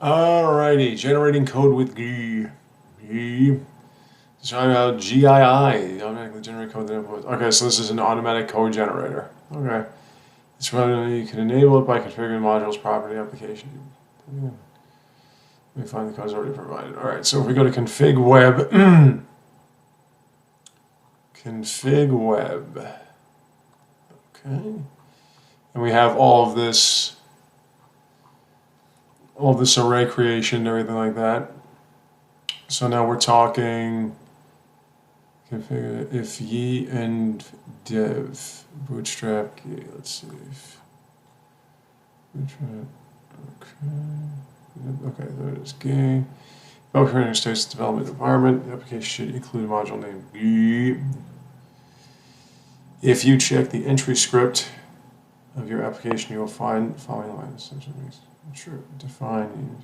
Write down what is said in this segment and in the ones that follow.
Alrighty, generating code with Yii. Yii. Talking about GII, automatically generate code that inputs. Okay, so this is an automatic code generator. Okay. It's running, you can enable it by configuring the module's property application. Let me find the codes already provided. Alright, so if we go to config web, config web. Okay. And we have all of this array creation and everything like that. So now we're talking configure if Yii and dev bootstrap key. Let's see. Bootstrap. Okay, there it is. Key. Operating states development environment. The application should include a module name Yii. If you check the entry script of your application, you will find the following lines. Sure, define.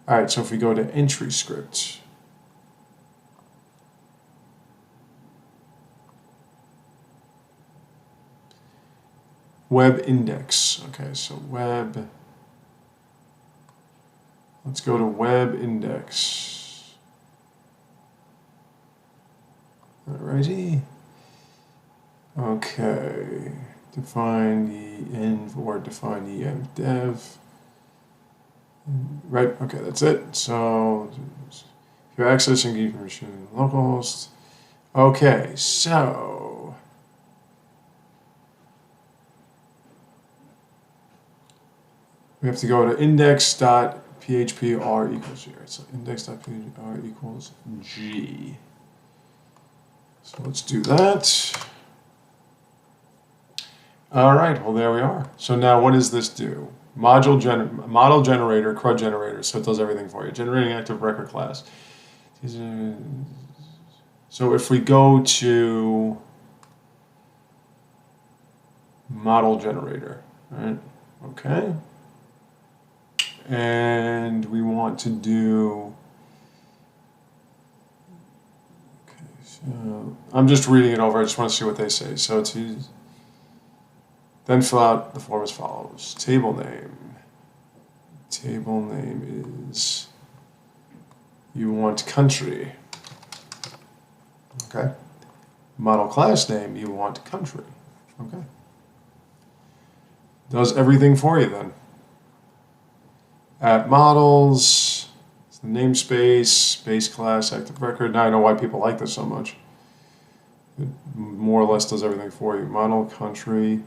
All right, so if we go to entry script. Web index. Okay, so web. Let's go to web index. Alrighty. Okay. Define the env or define the env dev. Right, okay, that's it. So if you're accessing your machine localhost. Okay, so we have to go to index.php r equals g. Right? So index.php r equals g. So let's do that. All right, well, there we are. So now what does this do? Model generator, CRUD generator, so it does everything for you. Generating active record class. So if we go to model generator, right? Okay. And we want to do, okay, so I'm just reading it over. I just want to see what they say. So to then fill out the form as follows. Table name. Table name is, you want country. Okay. Model class name, you want country. Okay. Does everything for you then. Add models, the namespace, base class, active record. Now I know why people like this so much. It more or less does everything for you. Model, country.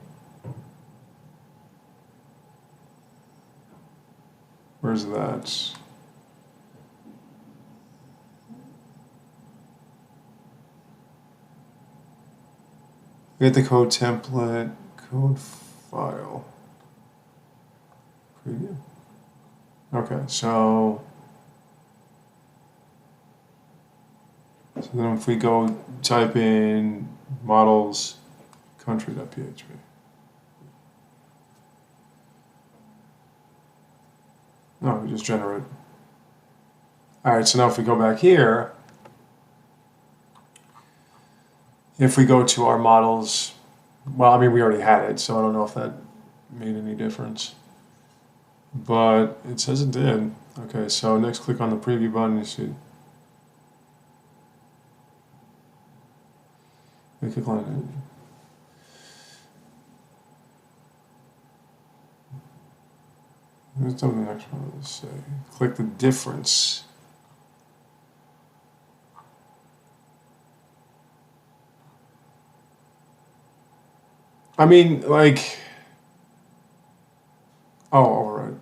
Where's that? Get the code template, code file. Preview. Okay, so then if we go type in models country.php. No, we just generate. All right, so now if we go back here, if we go to our models, well, I mean, we already had it, so I don't know if that made any difference. But it says it did. Okay, so next click on the preview button, you see. We click on it. Let's do the next one. Let's say, click the difference. I mean, like, oh, all right.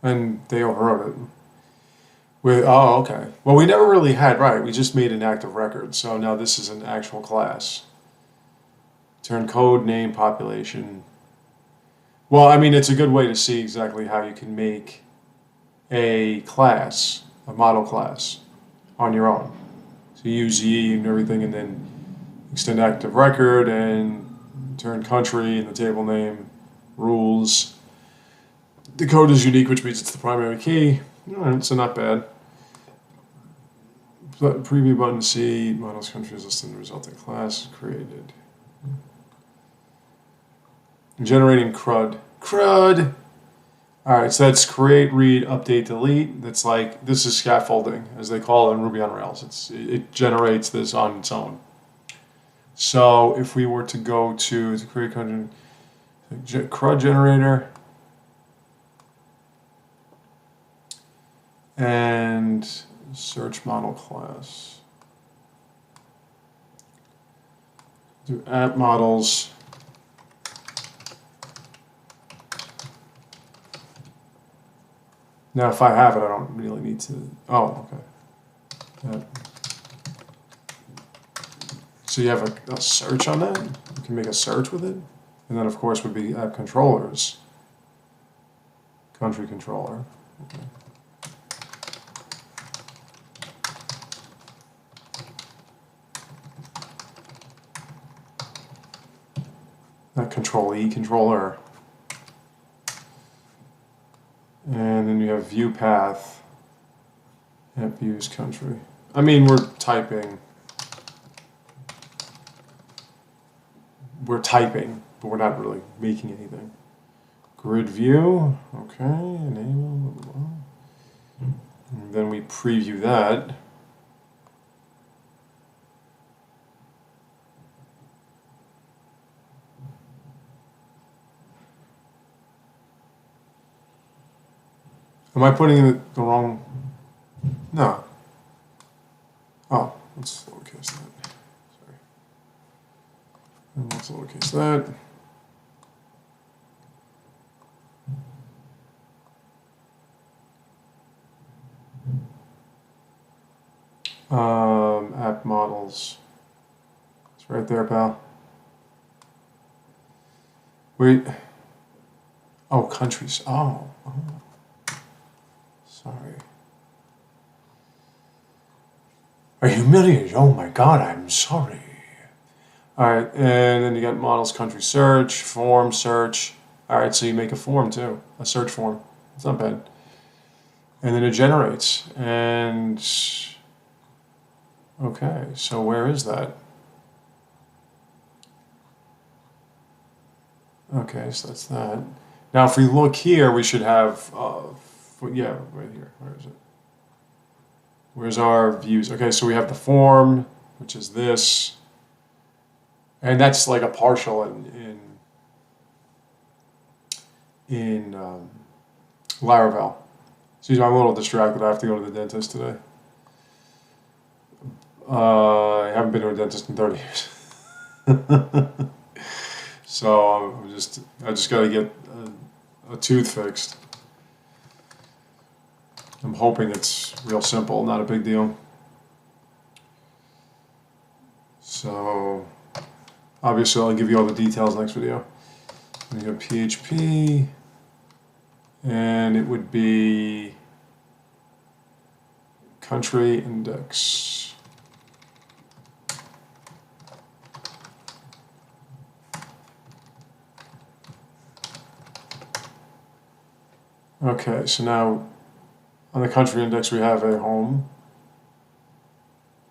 And they overwrote it. Oh, okay. Well, we never really had, right, we just made an active record, so now this is an actual class. Turn code, name, population. Well, I mean, it's a good way to see exactly how you can make a class, a model class, on your own. So you use Yii and everything, and then extend active record, and turn country, and the table name, rules. The code is unique, which means it's the primary key. All right, so not bad. Preview button C, models countries listed in the resulting class created. Generating CRUD. CRUD! Alright, so that's create, read, update, delete. That's like, this is scaffolding, as they call it in Ruby on Rails. It generates this on its own. So if we were to go to create country, CRUD generator, and search model class. Do app models. Now, if I have it, I don't really need to. Oh, okay. So you have a search on that. You can make a search with it, and then of course would be app controllers. Country controller. Okay. Not control E, controller. And then you have view path, app views country. I mean, we're typing, but we're not really making anything. Grid view, okay, enable, blah, blah, blah. And then we preview that. Am I putting in the wrong? No. Oh, let's lowercase that. Sorry. And let's lowercase that. App models. It's right there, pal. Wait. Oh, countries. Oh. Sorry. Are you humiliated? Oh my God, I'm sorry. All right, and then you got models, country search, form search. All right, so you make a form too, a search form. It's not bad. And then it generates. And okay, so where is that? Okay, so that's that. Now, if we look here, we should have, yeah, right here. Where is it? Where's our views? Okay, so we have the form, which is this. And that's like a partial in Laravel. Excuse me, I'm a little distracted. I have to go to the dentist today. I haven't been to a dentist in 30 years. So I just got to get a tooth fixed. I'm hoping it's real simple, not a big deal. So obviously I'll give you all the details next video. We got PHP, and it would be country index. Okay, so now on the country index we have a home.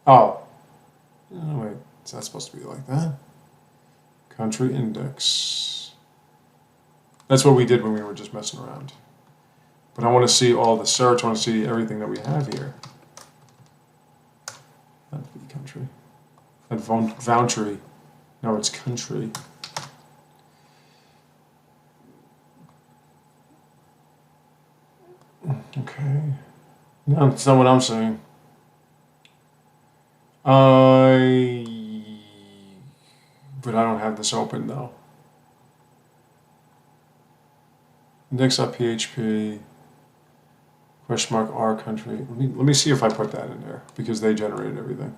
Oh, wait, is that supposed to be like that? Country index. That's what we did when we were just messing around. But I want to see all the search. I want to see everything that we have here. That'd be country. Vouchery. No, it's country. Okay. No, that's not what I'm saying. But I don't have this open though. Index.php, question mark R country. Let me see if I put that in there because they generated everything.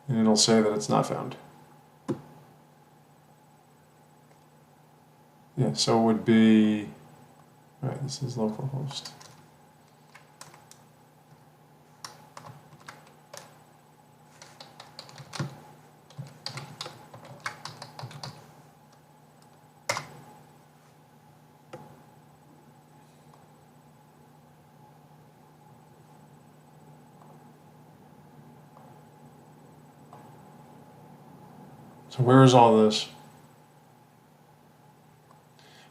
And it'll say that it's not found. Yeah, so it would be, all right, this is localhost. So where is all this?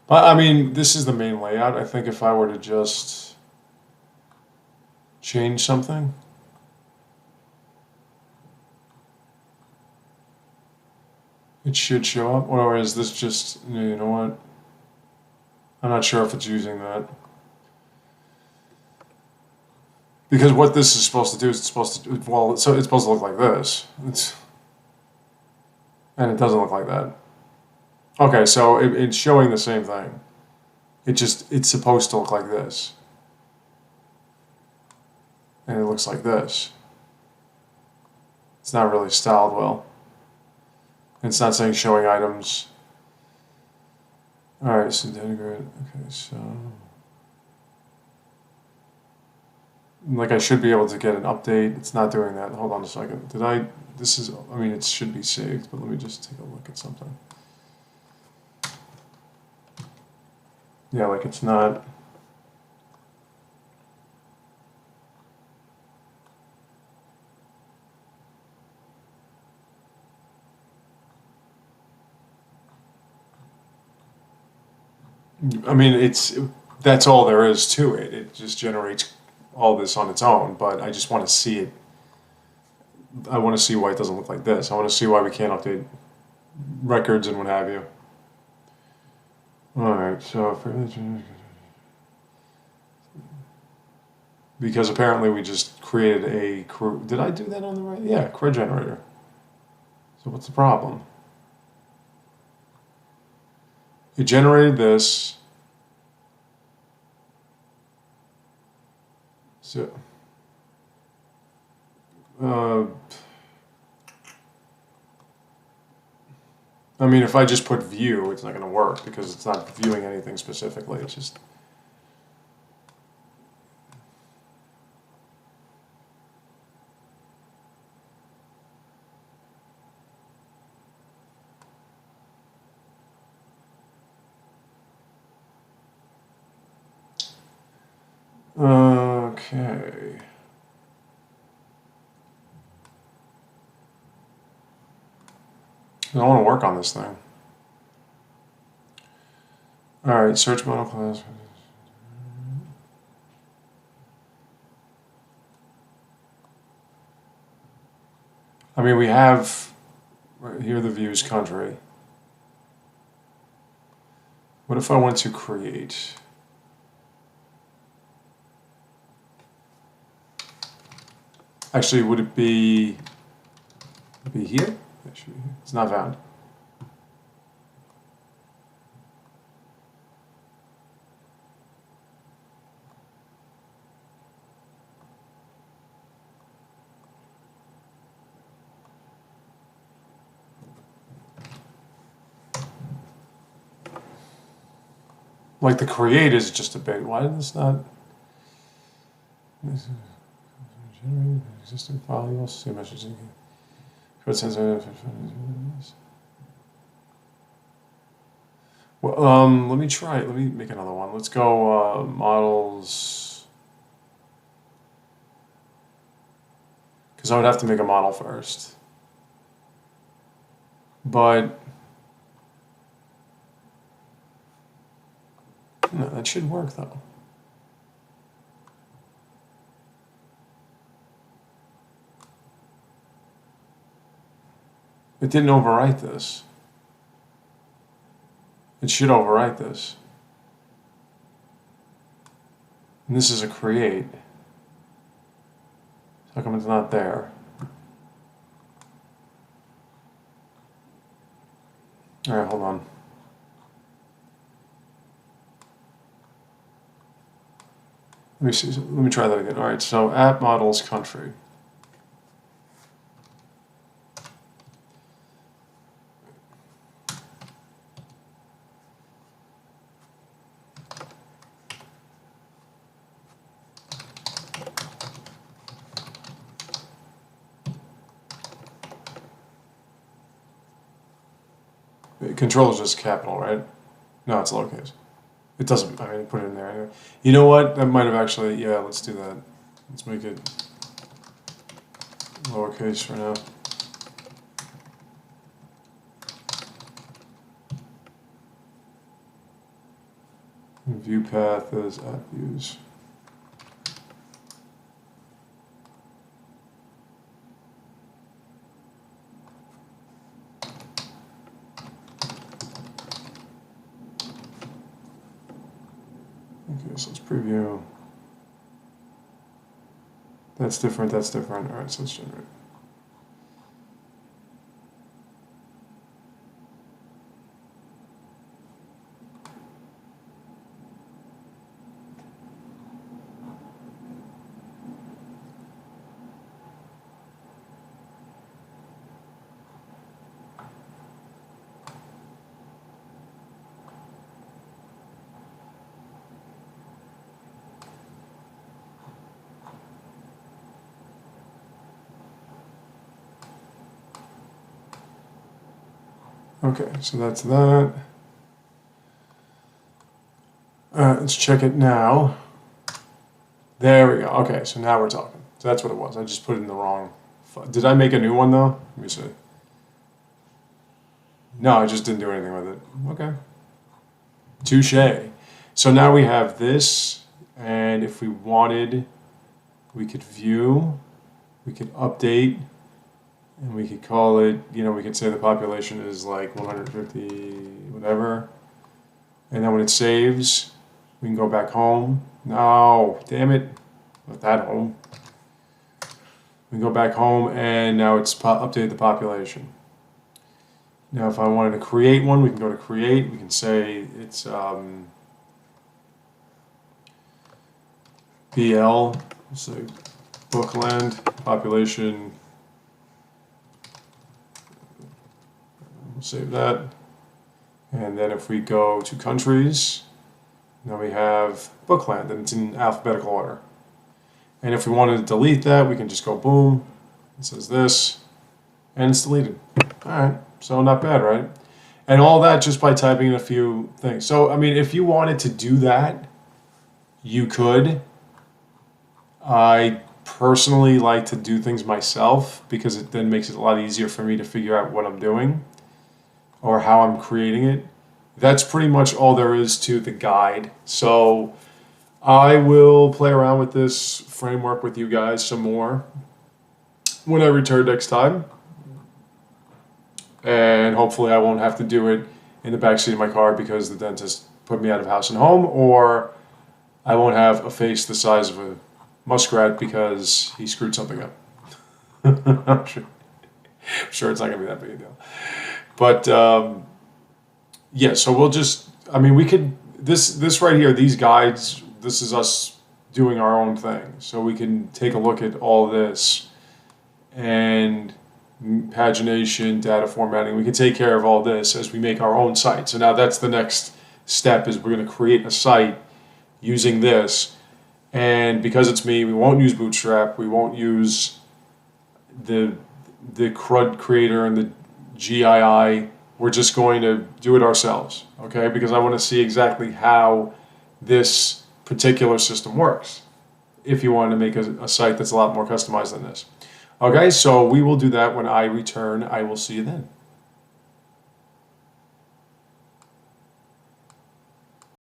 But I mean, this is the main layout. I think if I were to just change something, it should show up. Or is this just, you know what? I'm not sure if it's using that. Because what this is supposed to do is it's supposed to, well, so it's supposed to look like this. And it doesn't look like that. Okay, so it's showing the same thing. It's supposed to look like this. And it looks like this. It's not really styled well. It's not saying showing items. Alright, so integrate. Okay, so. Like I should be able to get an update. It's not doing that. Hold on a second. This is, I mean, it should be saved, but let me just take a look at something. Yeah, like it's not. I mean, that's all there is to it. It just generates all this on its own, but I just want to see it. I want to see why it doesn't look like this. I want to see why we can't update records and what have you. Alright, so because apparently we just created a crew. Did I do that on the right? Yeah, crew generator. So what's the problem? It generated this. So, I mean, if I just put view, it's not going to work because it's not viewing anything specifically. It's just. Okay. I want to work on this thing. Alright, search model class. I mean, we have right here the views country. What if I want to create? Actually, would it be here? It's not found. Like the create is just a bit. Why did this not? Generate existing file. You also see a message. Code sensor. Well, let me try it. Let me make another one. Let's go models. Because I would have to make a model first. But no, that should work though. It didn't overwrite this. It should overwrite this. And this is a create. How come it's not there? Alright, hold on. Let me see. Let me try that again. Alright, so app models country. Control is just capital, right? No, it's lowercase. It doesn't, I mean, put it in there anyway. You know what? That might have actually, yeah, let's do that. Let's make it lowercase for now. view path as app views. Okay, so let's preview. That's different, that's different. All right, so let's generate. Okay, so that's that. Let's check it now. There we go. Okay, so now we're talking. So that's what it was. I just put it in the wrong. Did I make a new one though? Let me see. No, I just didn't do anything with it. Okay. Touche. So now we have this, and if we wanted, we could view, we could update, and we could call it, we could say the population is like 150, whatever. And then when it saves, we can go back home. No, damn it. Not that home. We can go back home, and now it's updated the population. Now if I wanted to create one, we can go to create. We can say it's BL, so Bookland, population. We'll save that. And then if we go to countries, now we have Bookland, and it's in alphabetical order. And if we wanted to delete that, we can just go boom, it says this, and it's deleted. All right, so not bad, right? And all that just by typing in a few things. So, I mean, if you wanted to do that, you could. I personally like to do things myself because it then makes it a lot easier for me to figure out what I'm doing or how I'm creating it. That's pretty much all there is to the guide. So I will play around with this framework with you guys some more when I return next time. And hopefully I won't have to do it in the backseat of my car because the dentist put me out of house and home, or I won't have a face the size of a muskrat because he screwed something up. I'm sure it's not going to be that big a deal. But yeah, so we'll just, I mean, we could, this right here, these guides, this is us doing our own thing. So we can take a look at all this and pagination, data formatting. We can take care of all this as we make our own site. So now that's the next step, is we're going to create a site using this. And because it's me, we won't use Bootstrap. We won't use the CRUD creator and the GII. We're just going to do it ourselves, okay? Because I want to see exactly how this particular system works. If you want to make a site that's a lot more customized than this. Okay, so we will do that when I return. I will see you then.